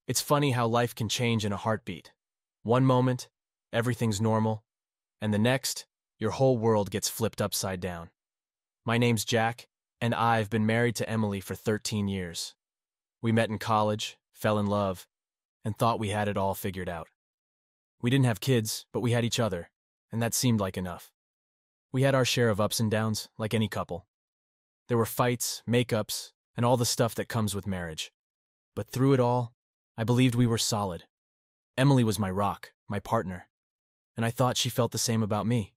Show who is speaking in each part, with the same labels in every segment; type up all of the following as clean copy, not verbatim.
Speaker 1: It's funny how life can change in a heartbeat. One moment, everything's normal, and the next, your whole world gets flipped upside down. My name's Jack, and I've been married to Emily for 13 years. We met in college, fell in love, and thought we had it all figured out. We didn't have kids, but we had each other, and that seemed like enough. We had our share of ups and downs, like any couple. There were fights, makeups, and all the stuff that comes with marriage. But through it all, I believed we were solid. Emily was my rock, my partner, and I thought she felt the same about me.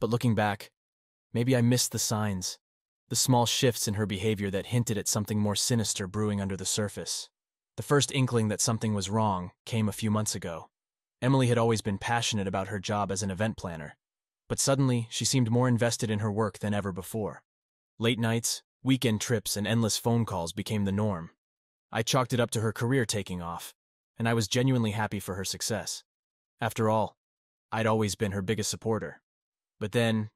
Speaker 1: But looking back, maybe I missed the signs, the small shifts in her behavior that hinted at something more sinister brewing under the surface. The first inkling that something was wrong came a few months ago. Emily had always been passionate about her job as an event planner, but suddenly she seemed more invested in her work than ever before. Late nights, weekend trips, and endless phone calls became the norm. I chalked it up to her career taking off, and I was genuinely happy for her success. After all, I'd always been her biggest supporter. But then,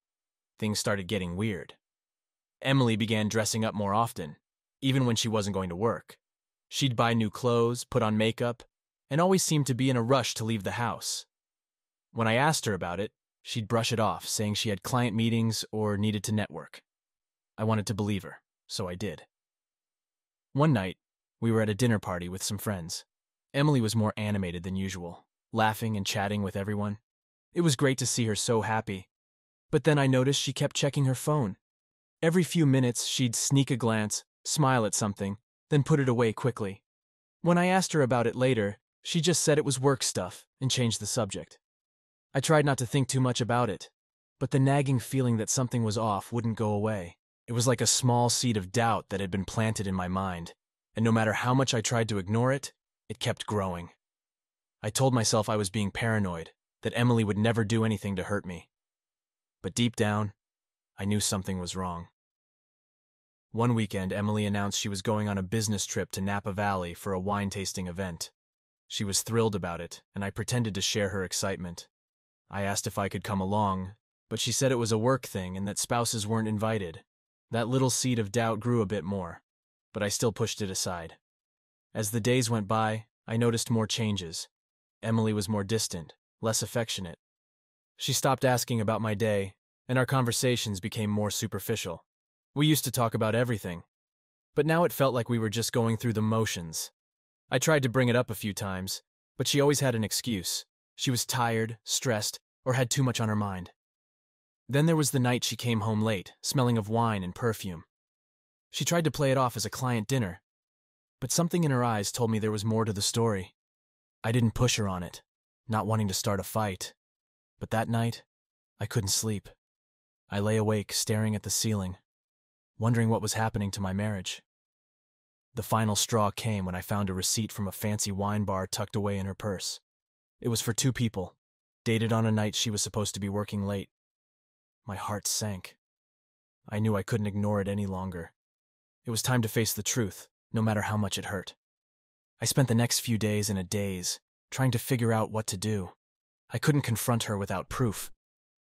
Speaker 1: things started getting weird. Emily began dressing up more often, even when she wasn't going to work. She'd buy new clothes, put on makeup, and always seemed to be in a rush to leave the house. When I asked her about it, she'd brush it off, saying she had client meetings or needed to network. I wanted to believe her, so I did. One night, we were at a dinner party with some friends. Emily was more animated than usual, laughing and chatting with everyone. It was great to see her so happy. But then I noticed she kept checking her phone. Every few minutes, she'd sneak a glance, smile at something, then put it away quickly. When I asked her about it later, she just said it was work stuff and changed the subject. I tried not to think too much about it, but the nagging feeling that something was off wouldn't go away. It was like a small seed of doubt that had been planted in my mind, and no matter how much I tried to ignore it, it kept growing. I told myself I was being paranoid, that Emily would never do anything to hurt me. But deep down, I knew something was wrong. One weekend, Emily announced she was going on a business trip to Napa Valley for a wine tasting event. She was thrilled about it, and I pretended to share her excitement. I asked if I could come along, but she said it was a work thing and that spouses weren't invited. That little seed of doubt grew a bit more, but I still pushed it aside. As the days went by, I noticed more changes. Emily was more distant, less affectionate. She stopped asking about my day, and our conversations became more superficial. We used to talk about everything, but now it felt like we were just going through the motions. I tried to bring it up a few times, but she always had an excuse. She was tired, stressed, or had too much on her mind. Then there was the night she came home late, smelling of wine and perfume. She tried to play it off as a client dinner, but something in her eyes told me there was more to the story. I didn't push her on it, not wanting to start a fight. But that night, I couldn't sleep. I lay awake, staring at the ceiling, wondering what was happening to my marriage. The final straw came when I found a receipt from a fancy wine bar tucked away in her purse. It was for 2 people, dated on a night she was supposed to be working late. My heart sank. I knew I couldn't ignore it any longer. It was time to face the truth, no matter how much it hurt. I spent the next few days in a daze, trying to figure out what to do. I couldn't confront her without proof,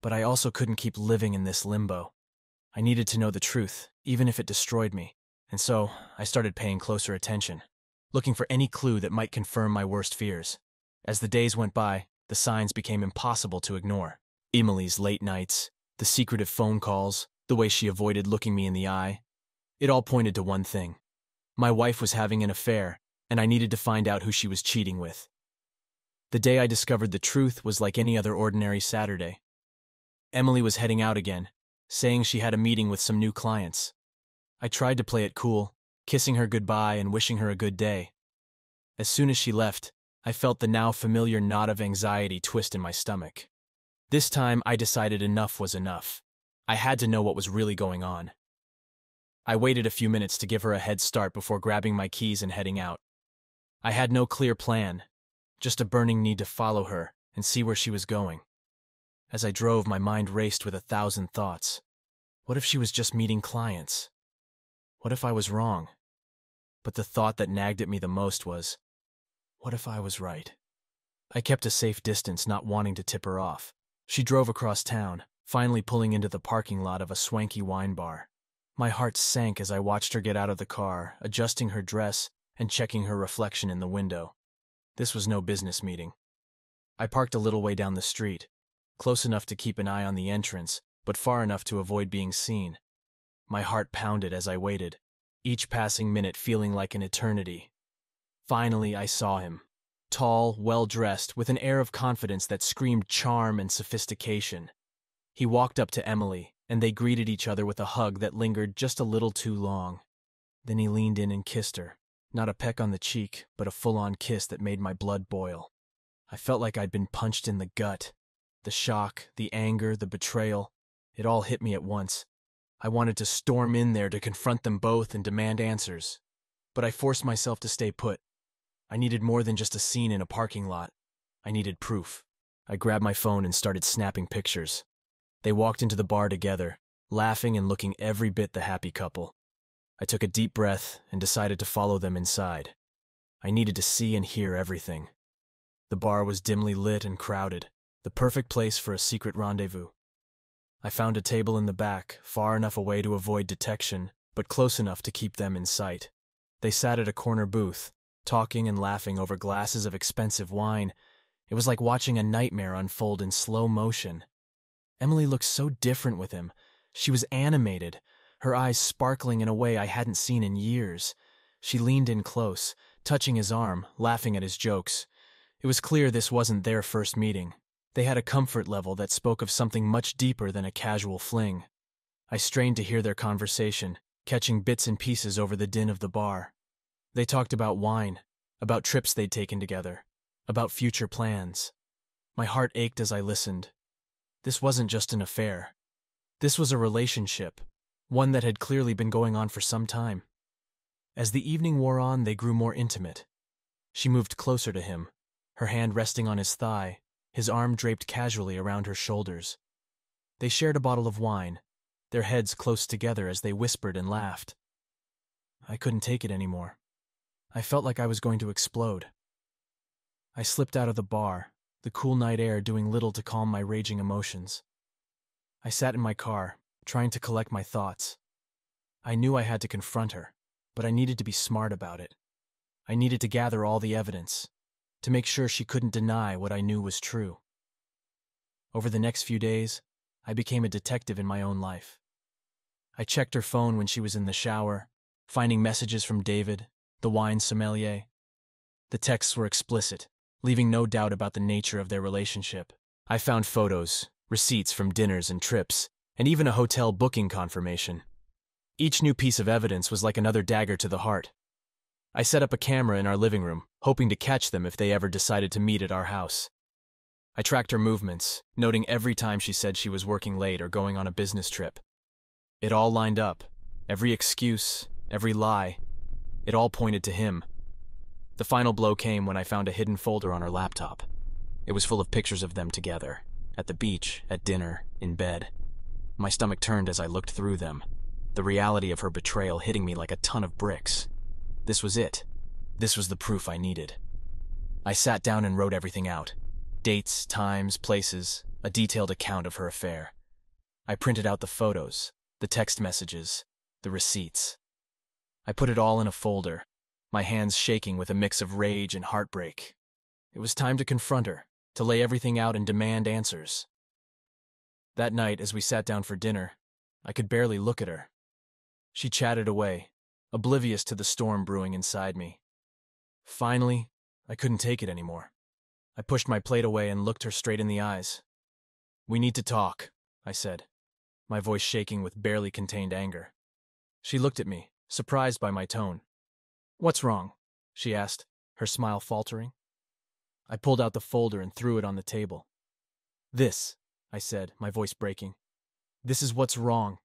Speaker 1: but I also couldn't keep living in this limbo. I needed to know the truth, even if it destroyed me, and so I started paying closer attention, looking for any clue that might confirm my worst fears. As the days went by, the signs became impossible to ignore. Emily's late nights, the secretive phone calls, the way she avoided looking me in the eye. It all pointed to one thing. My wife was having an affair, and I needed to find out who she was cheating with. The day I discovered the truth was like any other ordinary Saturday. Emily was heading out again, saying she had a meeting with some new clients. I tried to play it cool, kissing her goodbye and wishing her a good day. As soon as she left, I felt the now familiar knot of anxiety twist in my stomach. This time, I decided enough was enough. I had to know what was really going on. I waited a few minutes to give her a head start before grabbing my keys and heading out. I had no clear plan, just a burning need to follow her and see where she was going. As I drove, my mind raced with 1,000 thoughts. What if she was just meeting clients? What if I was wrong? But the thought that nagged at me the most was, what if I was right? I kept a safe distance, not wanting to tip her off. She drove across town, finally pulling into the parking lot of a swanky wine bar. My heart sank as I watched her get out of the car, adjusting her dress and checking her reflection in the window. This was no business meeting. I parked a little way down the street, close enough to keep an eye on the entrance, but far enough to avoid being seen. My heart pounded as I waited, each passing minute feeling like an eternity. Finally, I saw him. Tall, well-dressed, with an air of confidence that screamed charm and sophistication. He walked up to Emily, and they greeted each other with a hug that lingered just a little too long. Then he leaned in and kissed her. Not a peck on the cheek, but a full-on kiss that made my blood boil. I felt like I'd been punched in the gut. The shock, the anger, the betrayal, it all hit me at once. I wanted to storm in there to confront them both and demand answers. But I forced myself to stay put. I needed more than just a scene in a parking lot. I needed proof. I grabbed my phone and started snapping pictures. They walked into the bar together, laughing and looking every bit the happy couple. I took a deep breath and decided to follow them inside. I needed to see and hear everything. The bar was dimly lit and crowded, the perfect place for a secret rendezvous. I found a table in the back, far enough away to avoid detection, but close enough to keep them in sight. They sat at a corner booth, talking and laughing over glasses of expensive wine. It was like watching a nightmare unfold in slow motion. Emily looked so different with him. She was animated, her eyes sparkling in a way I hadn't seen in years. She leaned in close, touching his arm, laughing at his jokes. It was clear this wasn't their first meeting. They had a comfort level that spoke of something much deeper than a casual fling. I strained to hear their conversation, catching bits and pieces over the din of the bar. They talked about wine, about trips they'd taken together, about future plans. My heart ached as I listened. This wasn't just an affair. This was a relationship, one that had clearly been going on for some time. As the evening wore on, they grew more intimate. She moved closer to him, her hand resting on his thigh, his arm draped casually around her shoulders. They shared a bottle of wine, their heads close together as they whispered and laughed. I couldn't take it anymore. I felt like I was going to explode. I slipped out of the bar, the cool night air doing little to calm my raging emotions. I sat in my car, trying to collect my thoughts. I knew I had to confront her, but I needed to be smart about it. I needed to gather all the evidence, to make sure she couldn't deny what I knew was true. Over the next few days, I became a detective in my own life. I checked her phone when she was in the shower, finding messages from David, the wine sommelier. The texts were explicit, leaving no doubt about the nature of their relationship. I found photos, receipts from dinners and trips, and even a hotel booking confirmation. Each new piece of evidence was like another dagger to the heart. I set up a camera in our living room, hoping to catch them if they ever decided to meet at our house. I tracked her movements, noting every time she said she was working late or going on a business trip. It all lined up. Every excuse, every lie. It all pointed to him. The final blow came when I found a hidden folder on her laptop. It was full of pictures of them together, at the beach, at dinner, in bed. My stomach turned as I looked through them, the reality of her betrayal hitting me like a ton of bricks. This was it. This was the proof I needed. I sat down and wrote everything out. Dates, times, places, a detailed account of her affair. I printed out the photos, the text messages, the receipts. I put it all in a folder, my hands shaking with a mix of rage and heartbreak. It was time to confront her, to lay everything out and demand answers. That night, as we sat down for dinner, I could barely look at her. She chatted away, oblivious to the storm brewing inside me. Finally, I couldn't take it anymore. I pushed my plate away and looked her straight in the eyes. "We need to talk," I said, my voice shaking with barely contained anger. She looked at me, surprised by my tone. "What's wrong?" she asked, her smile faltering. I pulled out the folder and threw it on the table. "This," I said, my voice breaking. "This is what's wrong."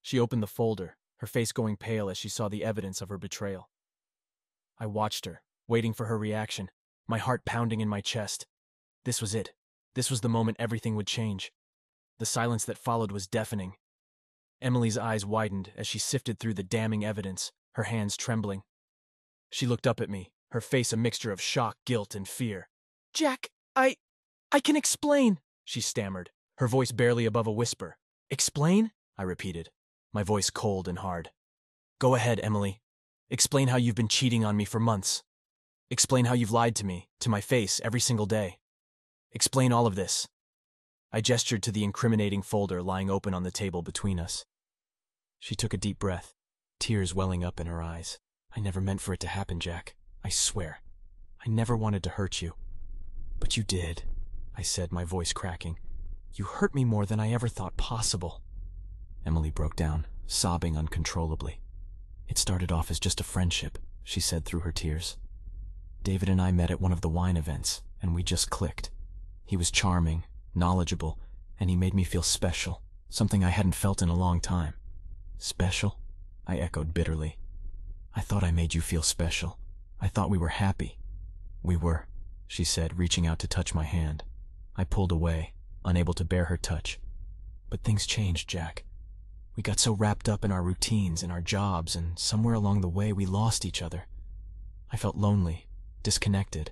Speaker 1: She opened the folder, her face going pale as she saw the evidence of her betrayal. I watched her, waiting for her reaction, my heart pounding in my chest. This was it. This was the moment everything would change. The silence that followed was deafening. Emily's eyes widened as she sifted through the damning evidence, her hands trembling. She looked up at me, her face a mixture of shock, guilt, and fear. "Jack, I can explain," she stammered, her voice barely above a whisper. "Explain?" I repeated, my voice cold and hard. "Go ahead, Emily. Explain how you've been cheating on me for months." Explain how you've lied to me, to my face, every single day. Explain all of this. I gestured to the incriminating folder lying open on the table between us. She took a deep breath, tears welling up in her eyes. I never meant for it to happen, Jack. I swear. I never wanted to hurt you. But you did, I said, my voice cracking. You hurt me more than I ever thought possible. Emily broke down, sobbing uncontrollably. It started off as just a friendship, she said through her tears. David and I met at one of the wine events, and we just clicked. He was charming, knowledgeable, and he made me feel special, something I hadn't felt in a long time. Special? I echoed bitterly. I thought I made you feel special. I thought we were happy. We were, she said, reaching out to touch my hand. I pulled away, unable to bear her touch. But things changed, Jack. We got so wrapped up in our routines and our jobs, and somewhere along the way we lost each other. I felt lonely, disconnected,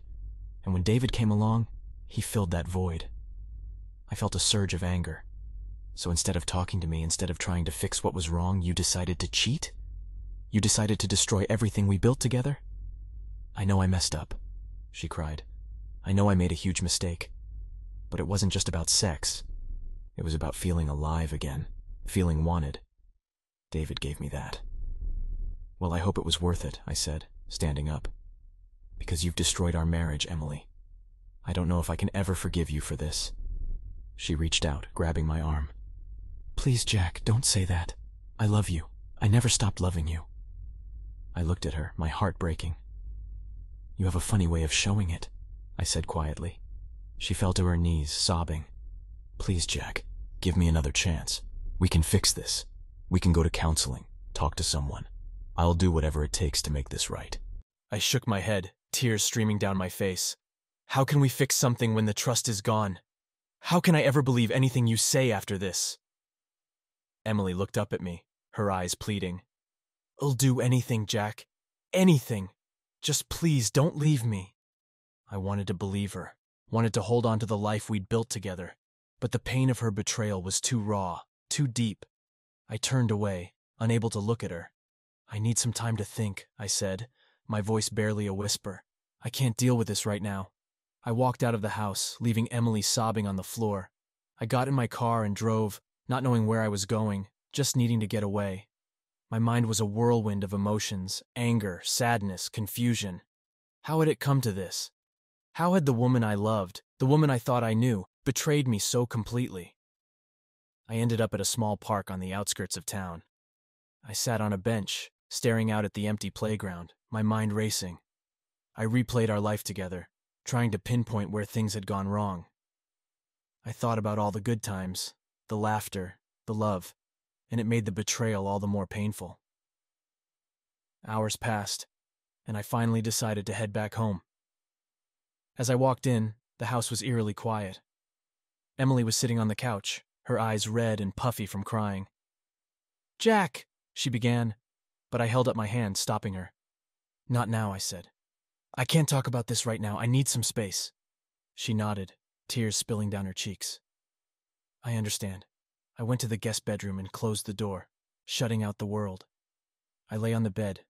Speaker 1: and when David came along, he filled that void. I felt a surge of anger. So instead of talking to me, instead of trying to fix what was wrong, you decided to cheat? You decided to destroy everything we built together? I know I messed up, she cried. I know I made a huge mistake. But it wasn't just about sex. It was about feeling alive again, feeling wanted. David gave me that. Well, I hope it was worth it, I said, standing up. Because you've destroyed our marriage, Emily. I don't know if I can ever forgive you for this. She reached out, grabbing my arm. Please, Jack, don't say that. I love you. I never stopped loving you. I looked at her, my heart breaking. You have a funny way of showing it, I said quietly. She fell to her knees, sobbing. Please, Jack, give me another chance. We can fix this. We can go to counseling, talk to someone. I'll do whatever it takes to make this right. I shook my head, tears streaming down my face. How can we fix something when the trust is gone? How can I ever believe anything you say after this? Emily looked up at me, her eyes pleading. I'll do anything, Jack. Anything. Just please don't leave me. I wanted to believe her, wanted to hold on to the life we'd built together, but the pain of her betrayal was too raw, too deep. I turned away, unable to look at her. I need some time to think, I said, my voice barely a whisper. I can't deal with this right now. I walked out of the house, leaving Emily sobbing on the floor. I got in my car and drove, not knowing where I was going, just needing to get away. My mind was a whirlwind of emotions, anger, sadness, confusion. How had it come to this? How had the woman I loved, the woman I thought I knew, betrayed me so completely? I ended up at a small park on the outskirts of town. I sat on a bench, staring out at the empty playground, my mind racing. I replayed our life together, trying to pinpoint where things had gone wrong. I thought about all the good times, the laughter, the love, and it made the betrayal all the more painful. Hours passed, and I finally decided to head back home. As I walked in, the house was eerily quiet. Emily was sitting on the couch, her eyes red and puffy from crying. Jack, she began, but I held up my hand, stopping her. Not now, I said. I can't talk about this right now. I need some space. She nodded, tears spilling down her cheeks. I understand. I went to the guest bedroom and closed the door, shutting out the world. I lay on the bed,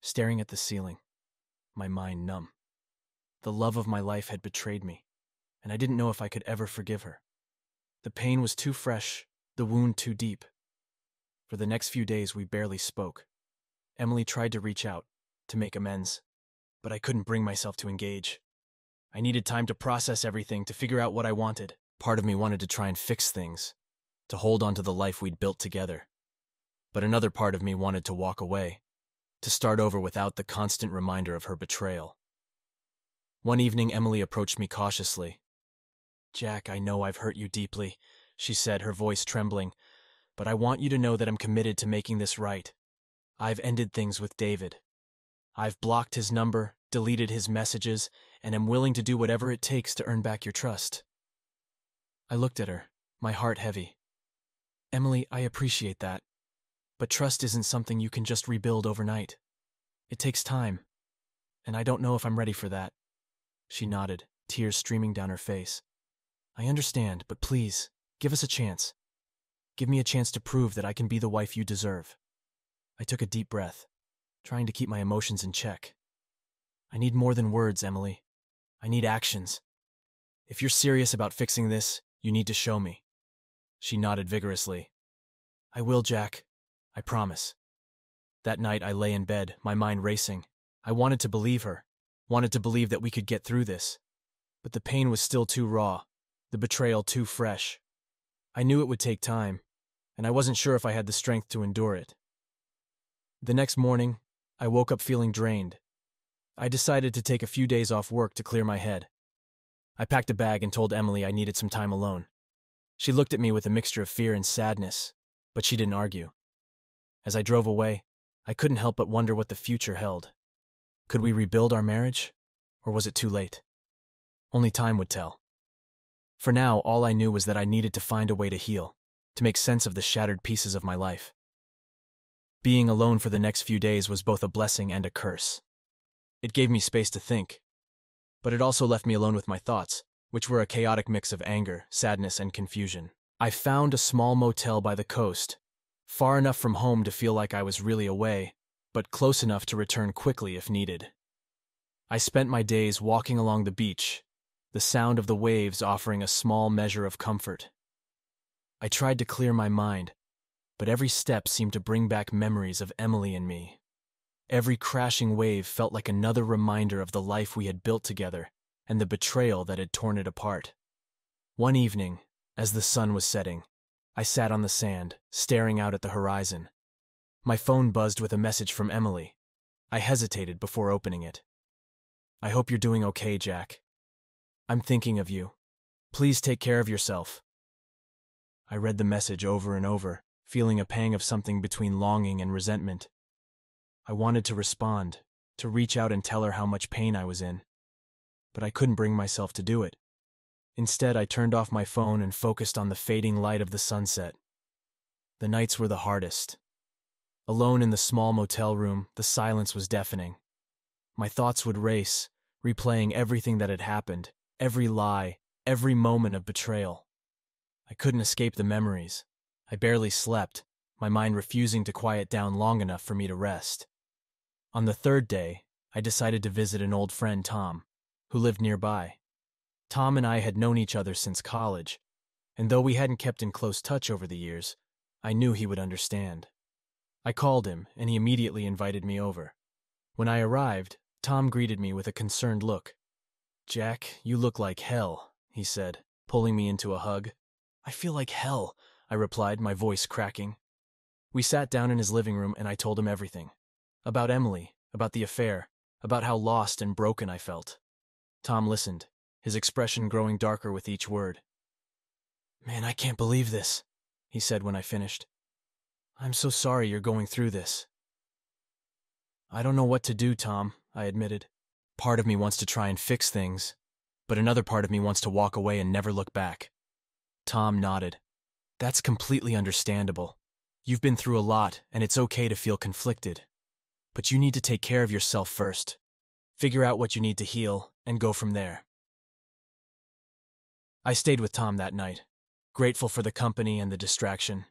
Speaker 1: staring at the ceiling, my mind numb. The love of my life had betrayed me, and I didn't know if I could ever forgive her. The pain was too fresh, the wound too deep. For the next few days, we barely spoke. Emily tried to reach out, to make amends, but I couldn't bring myself to engage. I needed time to process everything, to figure out what I wanted. Part of me wanted to try and fix things, to hold on to the life we'd built together. But another part of me wanted to walk away, to start over without the constant reminder of her betrayal. One evening, Emily approached me cautiously. Jack, I know I've hurt you deeply, she said, her voice trembling, but I want you to know that I'm committed to making this right. I've ended things with David. I've blocked his number, deleted his messages, and am willing to do whatever it takes to earn back your trust. I looked at her, my heart heavy. Emily, I appreciate that, but trust isn't something you can just rebuild overnight. It takes time, and I don't know if I'm ready for that. She nodded, tears streaming down her face. I understand, but please, give us a chance. Give me a chance to prove that I can be the wife you deserve. I took a deep breath, trying to keep my emotions in check. I need more than words, Emily. I need actions. If you're serious about fixing this, you need to show me. She nodded vigorously. I will, Jack. I promise. That night I lay in bed, my mind racing. I wanted to believe her, wanted to believe that we could get through this. But the pain was still too raw, the betrayal too fresh. I knew it would take time, and I wasn't sure if I had the strength to endure it. The next morning, I woke up feeling drained. I decided to take a few days off work to clear my head. I packed a bag and told Emily I needed some time alone. She looked at me with a mixture of fear and sadness, but she didn't argue. As I drove away, I couldn't help but wonder what the future held. Could we rebuild our marriage, or was it too late? Only time would tell. For now, all I knew was that I needed to find a way to heal, to make sense of the shattered pieces of my life. Being alone for the next few days was both a blessing and a curse. It gave me space to think, but it also left me alone with my thoughts, which were a chaotic mix of anger, sadness, and confusion. I found a small motel by the coast, far enough from home to feel like I was really away, but close enough to return quickly if needed. I spent my days walking along the beach, the sound of the waves offering a small measure of comfort. I tried to clear my mind, but every step seemed to bring back memories of Emily and me. Every crashing wave felt like another reminder of the life we had built together and the betrayal that had torn it apart. One evening, as the sun was setting, I sat on the sand, staring out at the horizon. My phone buzzed with a message from Emily. I hesitated before opening it. I hope you're doing okay, Jack. I'm thinking of you. Please take care of yourself. I read the message over and over, feeling a pang of something between longing and resentment. I wanted to respond, to reach out and tell her how much pain I was in. But I couldn't bring myself to do it. Instead, I turned off my phone and focused on the fading light of the sunset. The nights were the hardest. Alone in the small motel room, the silence was deafening. My thoughts would race, replaying everything that had happened, every lie, every moment of betrayal. I couldn't escape the memories. I barely slept, my mind refusing to quiet down long enough for me to rest. On the third day, I decided to visit an old friend, Tom, who lived nearby. Tom and I had known each other since college, and though we hadn't kept in close touch over the years, I knew he would understand. I called him, and he immediately invited me over. When I arrived, Tom greeted me with a concerned look. "Jack, you look like hell," he said, pulling me into a hug. "I feel like hell," I replied, my voice cracking. We sat down in his living room and I told him everything. About Emily, about the affair, about how lost and broken I felt. Tom listened, his expression growing darker with each word. "Man, I can't believe this," he said when I finished. "I'm so sorry you're going through this." "I don't know what to do, Tom," I admitted. Part of me wants to try and fix things, but another part of me wants to walk away and never look back. Tom nodded. "That's completely understandable. You've been through a lot, and it's okay to feel conflicted. But you need to take care of yourself first. Figure out what you need to heal, and go from there." I stayed with Tom that night, grateful for the company and the distraction.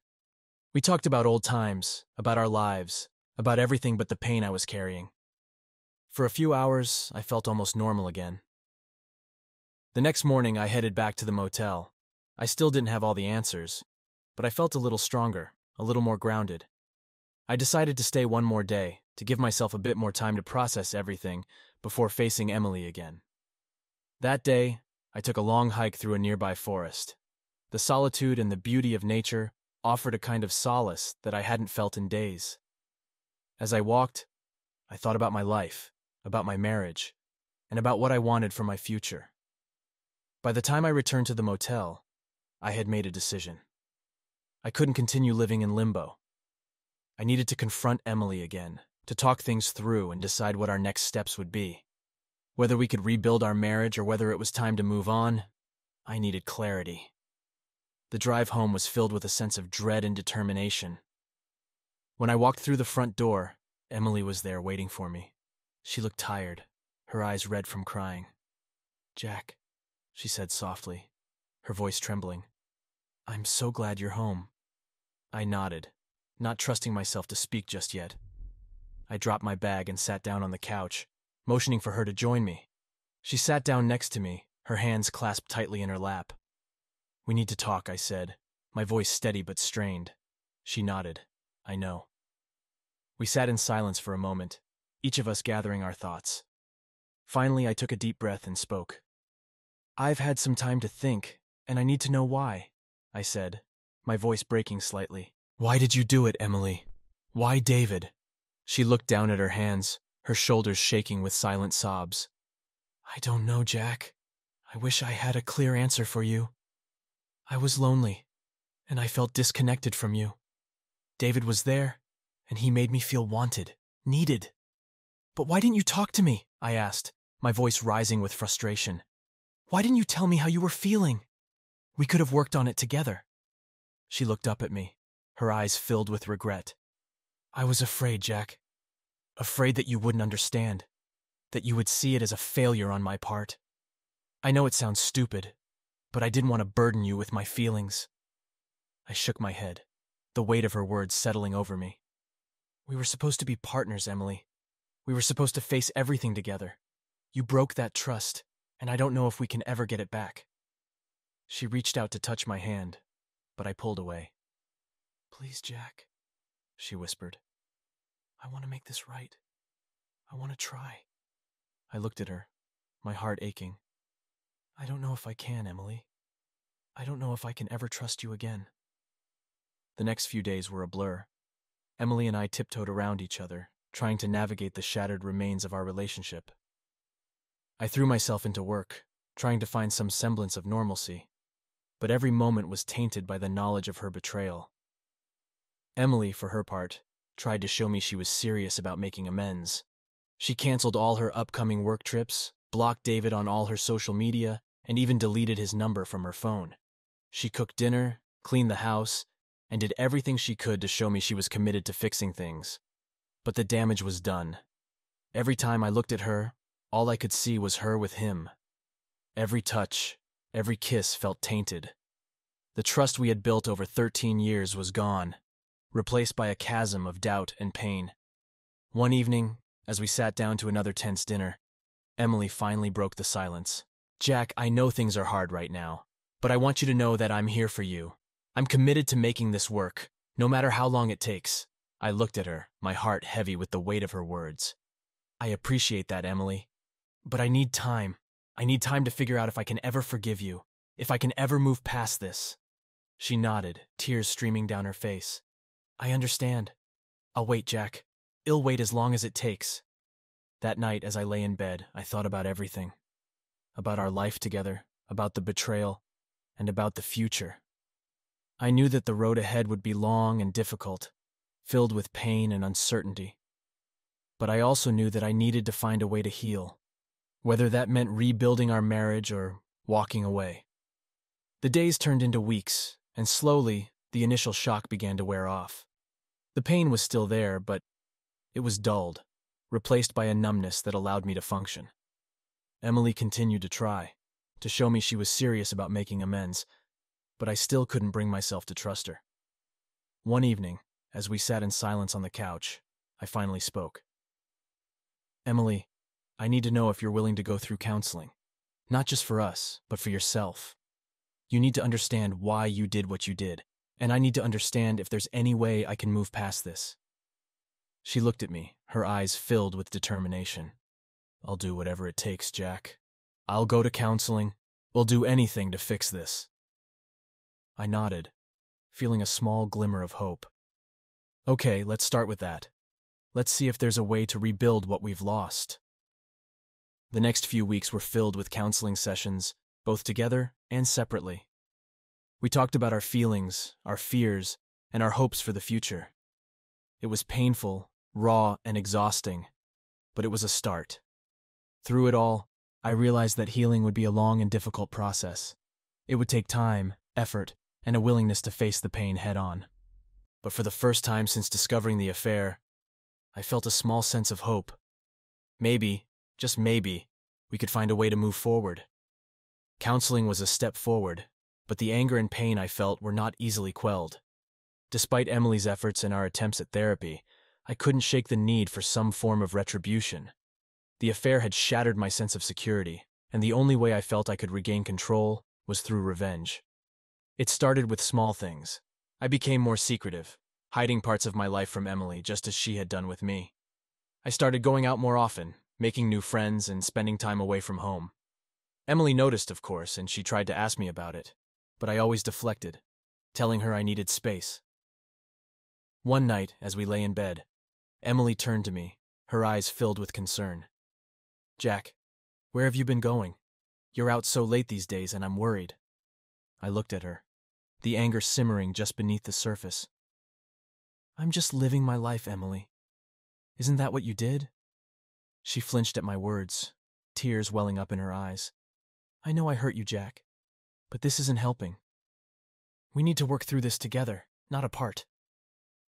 Speaker 1: We talked about old times, about our lives, about everything but the pain I was carrying. For a few hours, I felt almost normal again. The next morning, I headed back to the motel. I still didn't have all the answers, but I felt a little stronger, a little more grounded. I decided to stay one more day, to give myself a bit more time to process everything before facing Emily again. That day, I took a long hike through a nearby forest. The solitude and the beauty of nature offered a kind of solace that I hadn't felt in days. As I walked, I thought about my life, about my marriage, and about what I wanted for my future. By the time I returned to the motel, I had made a decision. I couldn't continue living in limbo. I needed to confront Emily again, to talk things through and decide what our next steps would be. Whether we could rebuild our marriage or whether it was time to move on, I needed clarity. The drive home was filled with a sense of dread and determination. When I walked through the front door, Emily was there waiting for me. She looked tired, her eyes red from crying. "Jack," she said softly, her voice trembling. "I'm so glad you're home." I nodded, not trusting myself to speak just yet. I dropped my bag and sat down on the couch, motioning for her to join me. She sat down next to me, her hands clasped tightly in her lap. "We need to talk," I said, my voice steady but strained. She nodded. "I know." We sat in silence for a moment, each of us gathering our thoughts. Finally, I took a deep breath and spoke. "I've had some time to think, and I need to know why," I said, my voice breaking slightly. "Why did you do it, Emily? Why David?" She looked down at her hands, her shoulders shaking with silent sobs. "I don't know, Jack. I wish I had a clear answer for you. I was lonely, and I felt disconnected from you. David was there, and he made me feel wanted, needed. But why didn't you talk to me?" I asked, my voice rising with frustration. "Why didn't you tell me how you were feeling? We could have worked on it together." She looked up at me, her eyes filled with regret. "I was afraid, Jack. Afraid that you wouldn't understand, that you would see it as a failure on my part. I know it sounds stupid, but I didn't want to burden you with my feelings." I shook my head, the weight of her words settling over me. "We were supposed to be partners, Emily. We were supposed to face everything together. You broke that trust, and I don't know if we can ever get it back." She reached out to touch my hand, but I pulled away. "Please, Jack," she whispered. "I want to make this right. I want to try." I looked at her, my heart aching. "I don't know if I can, Emily. I don't know if I can ever trust you again." The next few days were a blur. Emily and I tiptoed around each other, trying to navigate the shattered remains of our relationship. I threw myself into work, trying to find some semblance of normalcy, but every moment was tainted by the knowledge of her betrayal. Emily, for her part, tried to show me she was serious about making amends. She canceled all her upcoming work trips, blocked David on all her social media, and even deleted his number from her phone. She cooked dinner, cleaned the house, and did everything she could to show me she was committed to fixing things. But the damage was done. Every time I looked at her, all I could see was her with him. Every touch, every kiss felt tainted. The trust we had built over 13 years was gone, replaced by a chasm of doubt and pain. One evening, as we sat down to another tense dinner, Emily finally broke the silence. "Jack, I know things are hard right now, but I want you to know that I'm here for you. I'm committed to making this work, no matter how long it takes." I looked at her, my heart heavy with the weight of her words. "I appreciate that, Emily. But I need time. I need time to figure out if I can ever forgive you, if I can ever move past this." She nodded, tears streaming down her face. "I understand. I'll wait, Jack. I'll wait as long as it takes." That night, as I lay in bed, I thought about everything. About our life together, about the betrayal, and about the future. I knew that the road ahead would be long and difficult, filled with pain and uncertainty. But I also knew that I needed to find a way to heal, whether that meant rebuilding our marriage or walking away. The days turned into weeks, and slowly, the initial shock began to wear off. The pain was still there, but it was dulled, replaced by a numbness that allowed me to function. Emily continued to try, to show me she was serious about making amends, but I still couldn't bring myself to trust her. One evening, as we sat in silence on the couch, I finally spoke. "Emily, I need to know if you're willing to go through counseling. Not just for us, but for yourself. You need to understand why you did what you did, and I need to understand if there's any way I can move past this." She looked at me, her eyes filled with determination. "I'll do whatever it takes, Jack. I'll go to counseling. We'll do anything to fix this." I nodded, feeling a small glimmer of hope. "Okay, let's start with that. Let's see if there's a way to rebuild what we've lost." The next few weeks were filled with counseling sessions, both together and separately. We talked about our feelings, our fears, and our hopes for the future. It was painful, raw, and exhausting, but it was a start. Through it all, I realized that healing would be a long and difficult process. It would take time, effort, and a willingness to face the pain head-on. But for the first time since discovering the affair, I felt a small sense of hope. Maybe, just maybe, we could find a way to move forward. Counseling was a step forward, but the anger and pain I felt were not easily quelled. Despite Emily's efforts and our attempts at therapy, I couldn't shake the need for some form of retribution. The affair had shattered my sense of security, and the only way I felt I could regain control was through revenge. It started with small things. I became more secretive, hiding parts of my life from Emily just as she had done with me. I started going out more often, making new friends and spending time away from home. Emily noticed, of course, and she tried to ask me about it, but I always deflected, telling her I needed space. One night, as we lay in bed, Emily turned to me, her eyes filled with concern. "Jack, where have you been going? You're out so late these days and I'm worried." I looked at her, the anger simmering just beneath the surface. "I'm just living my life, Emily. Isn't that what you did?" She flinched at my words, tears welling up in her eyes. "I know I hurt you, Jack, but this isn't helping. We need to work through this together, not apart."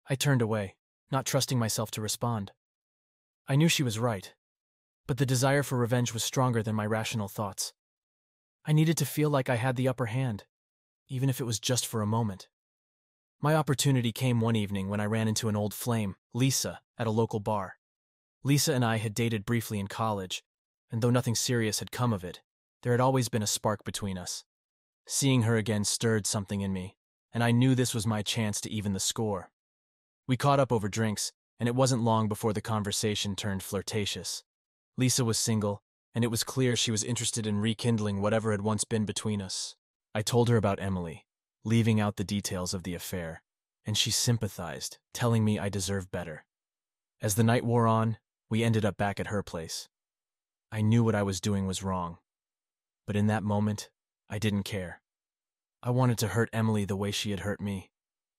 Speaker 1: I turned away, not trusting myself to respond. I knew she was right, but the desire for revenge was stronger than my rational thoughts. I needed to feel like I had the upper hand, even if it was just for a moment. My opportunity came one evening when I ran into an old flame, Lisa, at a local bar. Lisa and I had dated briefly in college, and though nothing serious had come of it, there had always been a spark between us. Seeing her again stirred something in me, and I knew this was my chance to even the score. We caught up over drinks, and it wasn't long before the conversation turned flirtatious. Lisa was single, and it was clear she was interested in rekindling whatever had once been between us. I told her about Emily, leaving out the details of the affair, and she sympathized, telling me I deserved better. As the night wore on, we ended up back at her place. I knew what I was doing was wrong, but in that moment, I didn't care. I wanted to hurt Emily the way she had hurt me,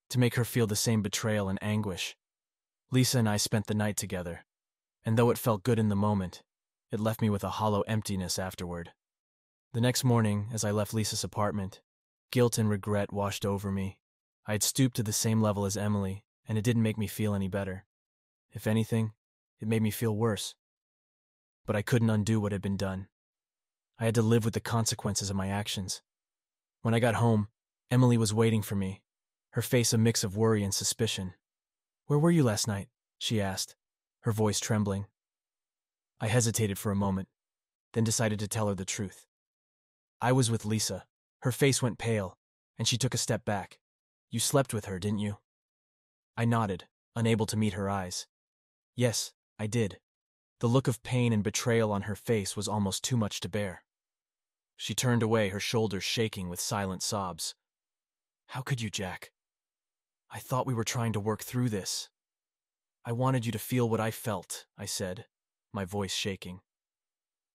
Speaker 1: to make her feel the same betrayal and anguish. Lisa and I spent the night together, and though it felt good in the moment, it left me with a hollow emptiness afterward. The next morning, as I left Lisa's apartment, guilt and regret washed over me. I had stooped to the same level as Emily, and it didn't make me feel any better. If anything, it made me feel worse. But I couldn't undo what had been done. I had to live with the consequences of my actions. When I got home, Emily was waiting for me, her face a mix of worry and suspicion. "Where were you last night?" she asked, her voice trembling. I hesitated for a moment, then decided to tell her the truth. "I was with Lisa." Her face went pale, and she took a step back. "You slept with her, didn't you?" I nodded, unable to meet her eyes. "Yes, I did." The look of pain and betrayal on her face was almost too much to bear. She turned away, her shoulders shaking with silent sobs. "How could you, Jack? I thought we were trying to work through this." "I wanted you to feel what I felt," I said, my voice shaking.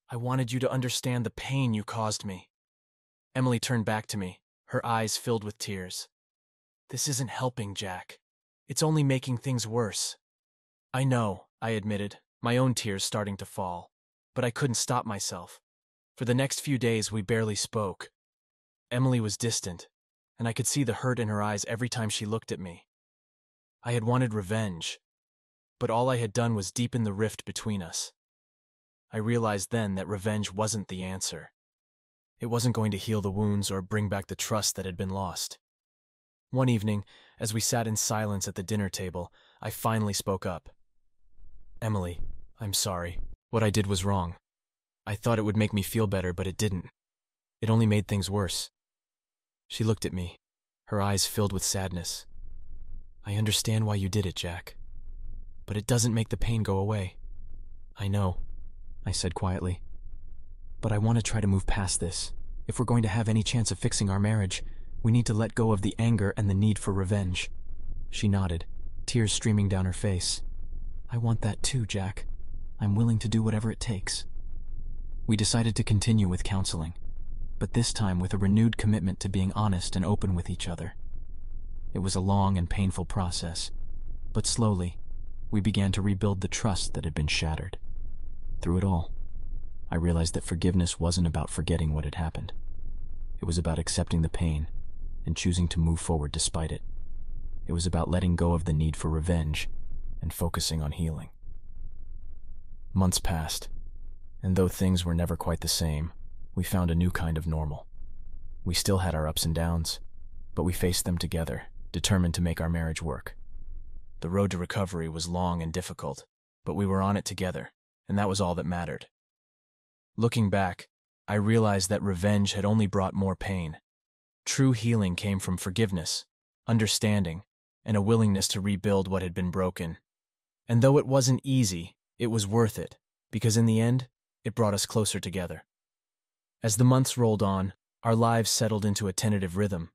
Speaker 1: "I wanted you to understand the pain you caused me." Emily turned back to me, her eyes filled with tears. "This isn't helping, Jack. It's only making things worse." "I know," I admitted, my own tears starting to fall, but I couldn't stop myself. For the next few days, we barely spoke. Emily was distant, and I could see the hurt in her eyes every time she looked at me. I had wanted revenge, but all I had done was deepen the rift between us. I realized then that revenge wasn't the answer. It wasn't going to heal the wounds or bring back the trust that had been lost. One evening, as we sat in silence at the dinner table, I finally spoke up. "Emily, I'm sorry. What I did was wrong. I thought it would make me feel better, but it didn't. It only made things worse." She looked at me, her eyes filled with sadness. "I understand why you did it, Jack, but it doesn't make the pain go away." "I know," I said quietly, "but I want to try to move past this. If we're going to have any chance of fixing our marriage, we need to let go of the anger and the need for revenge." She nodded, tears streaming down her face. "I want that too, Jack. I'm willing to do whatever it takes." We decided to continue with counseling, but this time with a renewed commitment to being honest and open with each other. It was a long and painful process, but slowly, we began to rebuild the trust that had been shattered. Through it all, I realized that forgiveness wasn't about forgetting what had happened. It was about accepting the pain and choosing to move forward despite it. It was about letting go of the need for revenge and focusing on healing. Months passed, and though things were never quite the same, we found a new kind of normal. We still had our ups and downs, but we faced them together, determined to make our marriage work. The road to recovery was long and difficult, but we were on it together, and that was all that mattered. Looking back, I realized that revenge had only brought more pain. True healing came from forgiveness, understanding, and a willingness to rebuild what had been broken. And though it wasn't easy, it was worth it, because in the end, it brought us closer together. As the months rolled on, our lives settled into a tentative rhythm.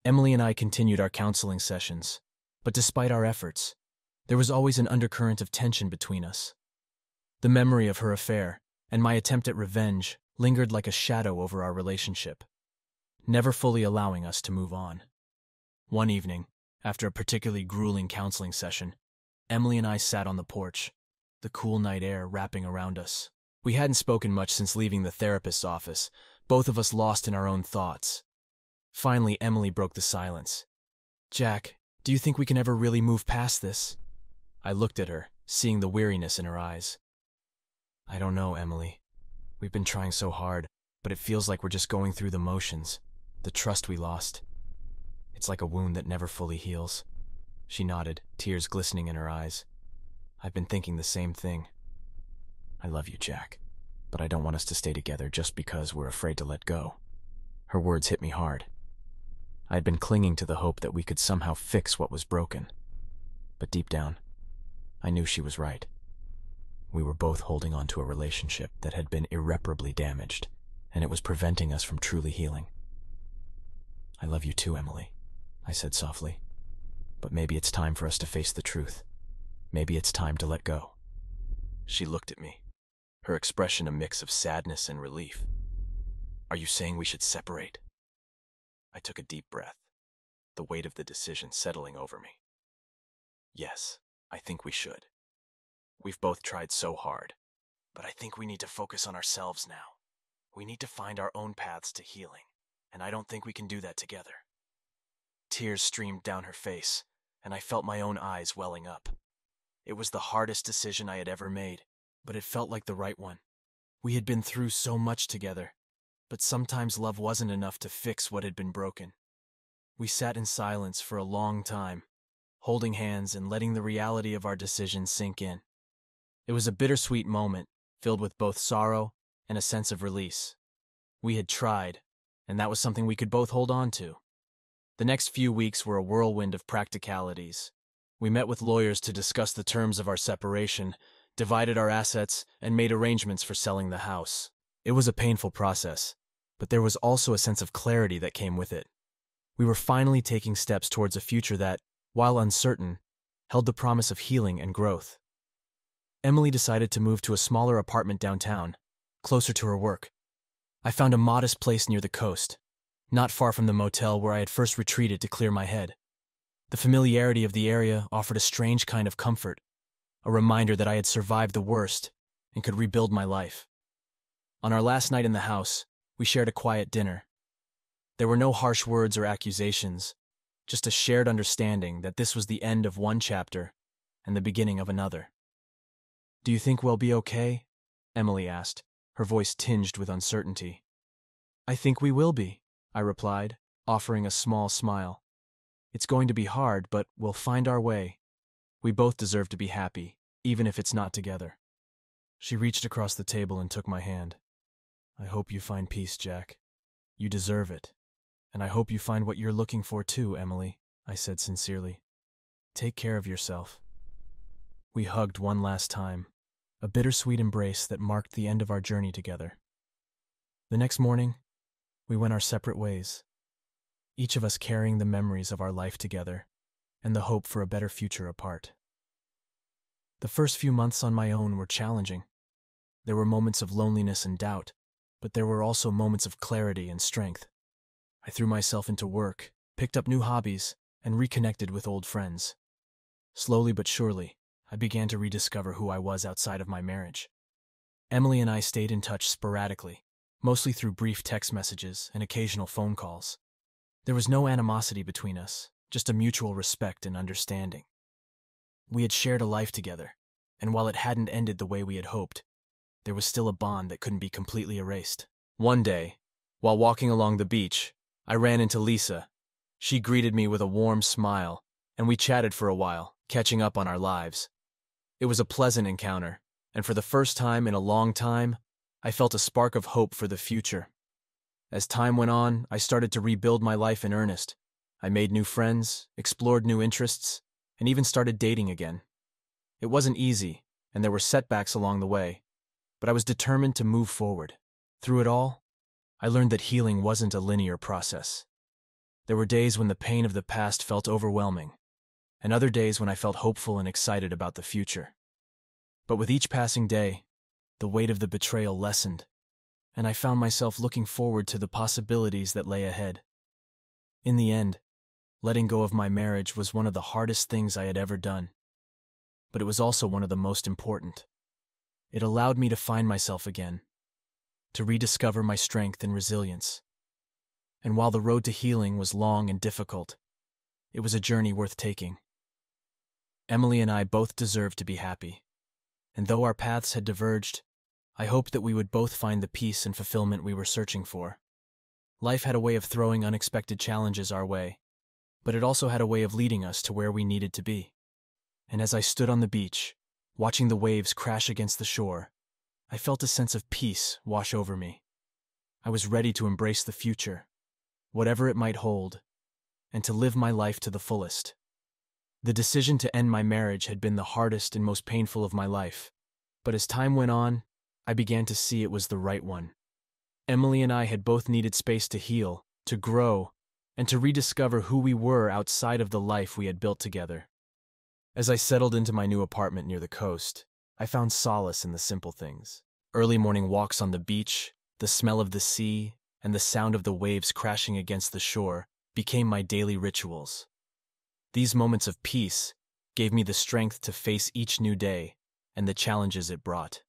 Speaker 1: Emily and I continued our counseling sessions, but despite our efforts, there was always an undercurrent of tension between us. The memory of her affair and my attempt at revenge lingered like a shadow over our relationship, never fully allowing us to move on. One evening, after a particularly grueling counseling session, Emily and I sat on the porch, the cool night air wrapping around us. We hadn't spoken much since leaving the therapist's office, both of us lost in our own thoughts. Finally, Emily broke the silence. "Jack, do you think we can ever really move past this?" I looked at her, seeing the weariness in her eyes. "I don't know, Emily. We've been trying so hard, but it feels like we're just going through the motions. The trust we lost. It's like a wound that never fully heals." She nodded, tears glistening in her eyes. "I've been thinking the same thing. I love you, Jack, but I don't want us to stay together just because we're afraid to let go." Her words hit me hard. I had been clinging to the hope that we could somehow fix what was broken. But deep down, I knew she was right. We were both holding on to a relationship that had been irreparably damaged, and it was preventing us from truly healing. "I love you too, Emily," I said softly. "But maybe it's time for us to face the truth. Maybe it's time to let go." She looked at me, her expression a mix of sadness and relief. "Are you saying we should separate?" I took a deep breath, the weight of the decision settling over me. "Yes, I think we should. We've both tried so hard, but I think we need to focus on ourselves now. We need to find our own paths to healing, and I don't think we can do that together." Tears streamed down her face, and I felt my own eyes welling up. It was the hardest decision I had ever made, but it felt like the right one. We had been through so much together, but sometimes love wasn't enough to fix what had been broken. We sat in silence for a long time, holding hands and letting the reality of our decision sink in. It was a bittersweet moment, filled with both sorrow and a sense of release. We had tried, and that was something we could both hold on to. The next few weeks were a whirlwind of practicalities. We met with lawyers to discuss the terms of our separation, divided our assets, and made arrangements for selling the house. It was a painful process, but there was also a sense of clarity that came with it. We were finally taking steps towards a future that, while uncertain, held the promise of healing and growth. Emily decided to move to a smaller apartment downtown, closer to her work. I found a modest place near the coast, not far from the motel where I had first retreated to clear my head. The familiarity of the area offered a strange kind of comfort, a reminder that I had survived the worst and could rebuild my life. On our last night in the house, we shared a quiet dinner. There were no harsh words or accusations, just a shared understanding that this was the end of one chapter and the beginning of another. "Do you think we'll be okay?" Emily asked, her voice tinged with uncertainty. "I think we will be," I replied, offering a small smile. "It's going to be hard, but we'll find our way. We both deserve to be happy, even if it's not together." She reached across the table and took my hand. "I hope you find peace, Jack. You deserve it. And I hope you find what you're looking for too, Emily," I said sincerely. "Take care of yourself." We hugged one last time, a bittersweet embrace that marked the end of our journey together. The next morning, we went our separate ways, each of us carrying the memories of our life together and the hope for a better future apart. The first few months on my own were challenging. There were moments of loneliness and doubt, but there were also moments of clarity and strength. I threw myself into work, picked up new hobbies, and reconnected with old friends. Slowly but surely, I began to rediscover who I was outside of my marriage. Emily and I stayed in touch sporadically, mostly through brief text messages and occasional phone calls. There was no animosity between us, just a mutual respect and understanding. We had shared a life together, and while it hadn't ended the way we had hoped, there was still a bond that couldn't be completely erased. One day, while walking along the beach, I ran into Lisa. She greeted me with a warm smile, and we chatted for a while, catching up on our lives. It was a pleasant encounter, and for the first time in a long time, I felt a spark of hope for the future. As time went on, I started to rebuild my life in earnest. I made new friends, explored new interests, and even started dating again. It wasn't easy, and there were setbacks along the way, but I was determined to move forward. Through it all, I learned that healing wasn't a linear process. There were days when the pain of the past felt overwhelming, and other days when I felt hopeful and excited about the future. But with each passing day, the weight of the betrayal lessened, and I found myself looking forward to the possibilities that lay ahead. In the end, letting go of my marriage was one of the hardest things I had ever done, but it was also one of the most important. It allowed me to find myself again, to rediscover my strength and resilience. And while the road to healing was long and difficult, it was a journey worth taking. Emily and I both deserved to be happy, and though our paths had diverged, I hoped that we would both find the peace and fulfillment we were searching for. Life had a way of throwing unexpected challenges our way, but it also had a way of leading us to where we needed to be. And as I stood on the beach, watching the waves crash against the shore, I felt a sense of peace wash over me. I was ready to embrace the future, whatever it might hold, and to live my life to the fullest. The decision to end my marriage had been the hardest and most painful of my life, but as time went on, I began to see it was the right one. Emily and I had both needed space to heal, to grow, and to rediscover who we were outside of the life we had built together. As I settled into my new apartment near the coast, I found solace in the simple things. Early morning walks on the beach, the smell of the sea, and the sound of the waves crashing against the shore became my daily rituals. These moments of peace gave me the strength to face each new day and the challenges it brought.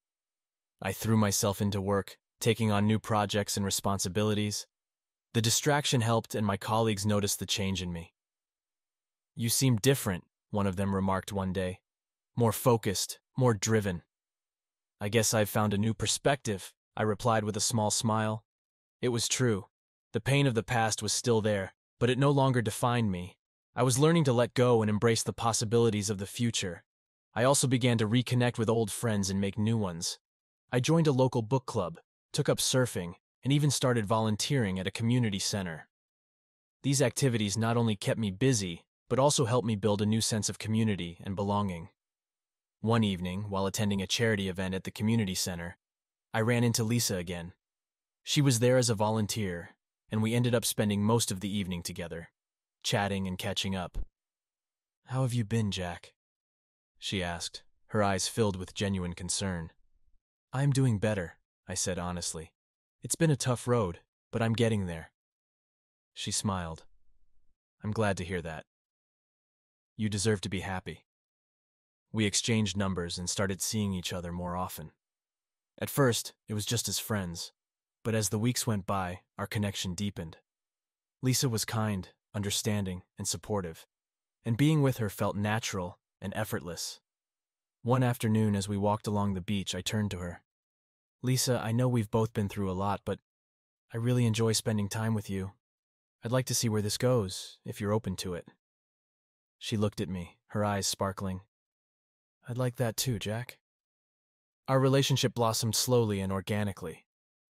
Speaker 1: I threw myself into work, taking on new projects and responsibilities. The distraction helped, and my colleagues noticed the change in me. "You seem different," one of them remarked one day. "More focused, more driven." "I guess I've found a new perspective," I replied with a small smile. It was true. The pain of the past was still there, but it no longer defined me. I was learning to let go and embrace the possibilities of the future. I also began to reconnect with old friends and make new ones. I joined a local book club, took up surfing, and even started volunteering at a community center. These activities not only kept me busy, but also helped me build a new sense of community and belonging. One evening, while attending a charity event at the community center, I ran into Lisa again. She was there as a volunteer, and we ended up spending most of the evening together, chatting and catching up. "How have you been, Jack?" she asked, her eyes filled with genuine concern. "I'm doing better," I said honestly. "It's been a tough road, but I'm getting there." She smiled. "I'm glad to hear that. You deserve to be happy." We exchanged numbers and started seeing each other more often. At first, it was just as friends, but as the weeks went by, our connection deepened. Lisa was kind, understanding, and supportive, and being with her felt natural and effortless. One afternoon, as we walked along the beach, I turned to her. "Lisa, I know we've both been through a lot, but I really enjoy spending time with you. I'd like to see where this goes, if you're open to it." She looked at me, her eyes sparkling. "I'd like that too, Jack." Our relationship blossomed slowly and organically.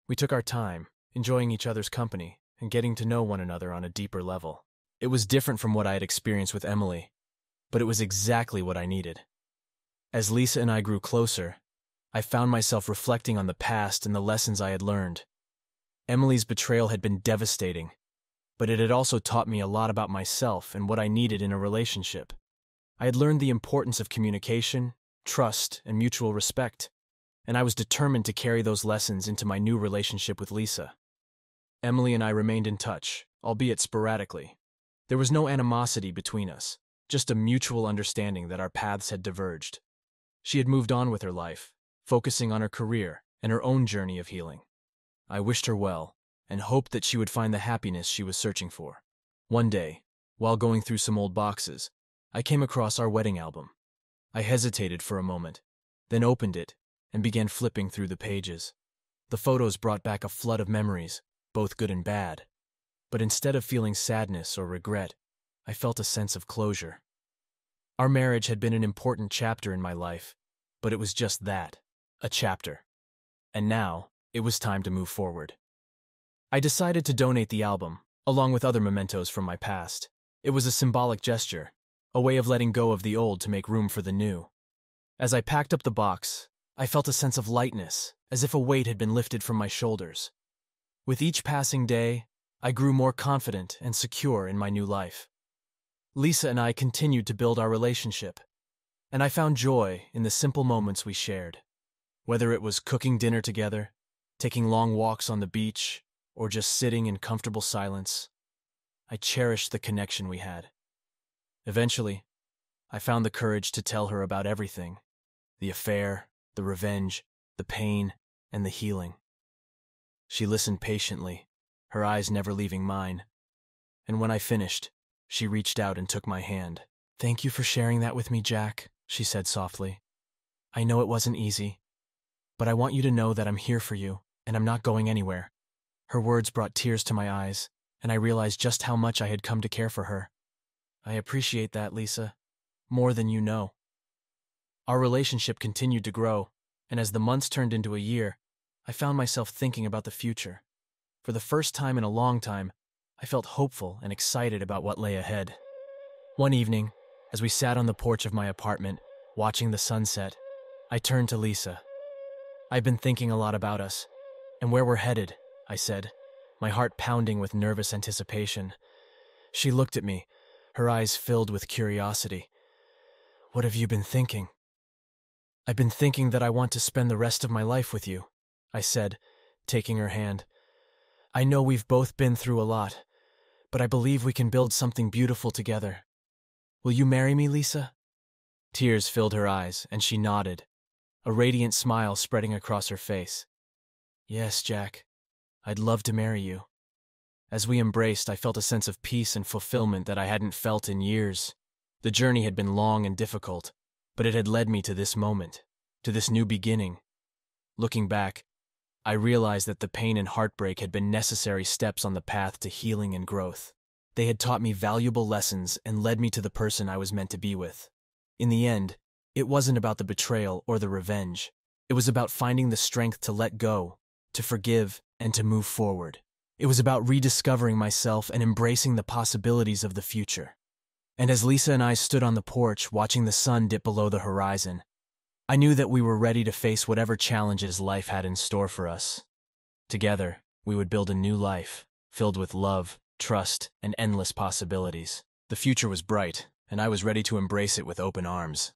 Speaker 1: We took our time, enjoying each other's company and getting to know one another on a deeper level. It was different from what I had experienced with Emily, but it was exactly what I needed. As Lisa and I grew closer, I found myself reflecting on the past and the lessons I had learned. Emily's betrayal had been devastating, but it had also taught me a lot about myself and what I needed in a relationship. I had learned the importance of communication, trust, and mutual respect, and I was determined to carry those lessons into my new relationship with Lisa. Emily and I remained in touch, albeit sporadically. There was no animosity between us, just a mutual understanding that our paths had diverged. She had moved on with her life, focusing on her career and her own journey of healing. I wished her well, and hoped that she would find the happiness she was searching for. One day, while going through some old boxes, I came across our wedding album. I hesitated for a moment, then opened it and began flipping through the pages. The photos brought back a flood of memories, both good and bad. But instead of feeling sadness or regret, I felt a sense of closure. Our marriage had been an important chapter in my life, but it was just that, a chapter. And now, it was time to move forward. I decided to donate the album, along with other mementos from my past. It was a symbolic gesture, a way of letting go of the old to make room for the new. As I packed up the box, I felt a sense of lightness, as if a weight had been lifted from my shoulders. With each passing day, I grew more confident and secure in my new life. Lisa and I continued to build our relationship, and I found joy in the simple moments we shared. Whether it was cooking dinner together, taking long walks on the beach, or just sitting in comfortable silence, I cherished the connection we had. Eventually, I found the courage to tell her about everything: the affair, the revenge, the pain, and the healing. She listened patiently, her eyes never leaving mine. And when I finished, she reached out and took my hand. "Thank you for sharing that with me, Jack," she said softly. "I know it wasn't easy, but I want you to know that I'm here for you, and I'm not going anywhere." Her words brought tears to my eyes, and I realized just how much I had come to care for her. "I appreciate that, Lisa, more than you know." Our relationship continued to grow, and as the months turned into a year, I found myself thinking about the future. For the first time in a long time, I felt hopeful and excited about what lay ahead. One evening, as we sat on the porch of my apartment, watching the sunset, I turned to Lisa. "I've been thinking a lot about us, and where we're headed," I said, my heart pounding with nervous anticipation. She looked at me, her eyes filled with curiosity. "What have you been thinking?" "I've been thinking that I want to spend the rest of my life with you," I said, taking her hand. "I know we've both been through a lot, but I believe we can build something beautiful together. Will you marry me, Lisa?" Tears filled her eyes, and she nodded, a radiant smile spreading across her face. "Yes, Jack, I'd love to marry you." As we embraced, I felt a sense of peace and fulfillment that I hadn't felt in years. The journey had been long and difficult, but it had led me to this moment, to this new beginning. Looking back, I realized that the pain and heartbreak had been necessary steps on the path to healing and growth. They had taught me valuable lessons and led me to the person I was meant to be with. In the end, it wasn't about the betrayal or the revenge. It was about finding the strength to let go, to forgive, and to move forward. It was about rediscovering myself and embracing the possibilities of the future. And as Lisa and I stood on the porch watching the sun dip below the horizon, I knew that we were ready to face whatever challenges life had in store for us. Together, we would build a new life, filled with love, trust, and endless possibilities. The future was bright, and I was ready to embrace it with open arms.